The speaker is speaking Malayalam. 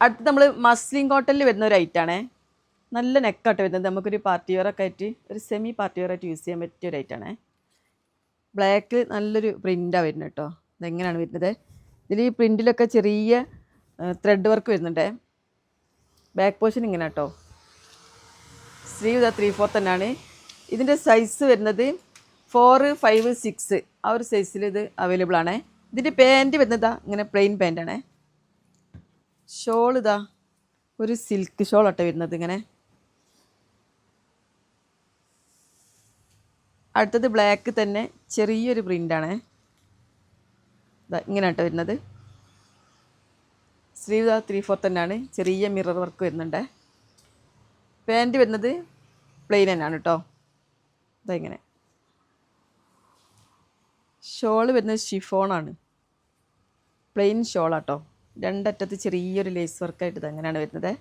അടുത്ത് നമ്മൾ മസ്ലിൻ കോട്ടണിൽ വരുന്ന ഒരു ഐറ്റാണേ. നല്ല നെക്കാട്ട് വരുന്നത്. നമുക്കൊരു പാർട്ടി വെയറൊക്കെ ആയിട്ട് ഒരു സെമി പാർട്ടി വെയറായിട്ട് യൂസ് ചെയ്യാൻ പറ്റിയ ഒരു ഐറ്റാണേ. ബ്ലാക്ക് നല്ലൊരു പ്രിൻ്റാണ് വരുന്നത് കേട്ടോ. ഇതെങ്ങനെയാണ് വരുന്നത്, ഇതിൽ ഈ പ്രിൻറ്റിലൊക്കെ ചെറിയ ത്രെഡ് വർക്ക് വരുന്നുണ്ട്. ബാക്ക് പോർഷൻ ഇങ്ങനെ കേട്ടോ. സ്ലീവ് ഇതാ 3/4 തന്നെയാണ്. ഇതിൻ്റെ സൈസ് വരുന്നത് 4, 5, 6 ആ ഒരു സൈസിൽ ഇത് അവൈലബിൾ ആണ്. ഇതിൻ്റെ പാൻറ്റ് വരുന്നത് ഇങ്ങനെ പ്ലെയിൻ പാൻറ്റാണേ. ഷോൾ ഇതാ ഒരു സിൽക്ക് ഷോൾ ആട്ടോ വരുന്നത് ഇങ്ങനെ. അടുത്തത് ബ്ലാക്ക് തന്നെ ചെറിയൊരു പ്രിൻ്റാണ്. ഇതാ ഇങ്ങനെ ആട്ടോ വരുന്നത്. സ്ലീവ് ഇതാ 3/4 തന്നെയാണ്. ചെറിയ മിറർ വർക്ക് വരുന്നുണ്ട്. പാൻറ്റ് വരുന്നത് പ്ലെയിൻ തന്നെയാണ് കേട്ടോ. ഇതാ ഇങ്ങനെ. ഷോൾ വരുന്നത് ഷിഫോണാണ്, പ്ലെയിൻ ഷോളാട്ടോ. രണ്ടറ്റത്ത് ചെറിയൊരു ലേസ് വർക്കായിട്ട് ഇത് അങ്ങനെയാണ് വരുന്നത്.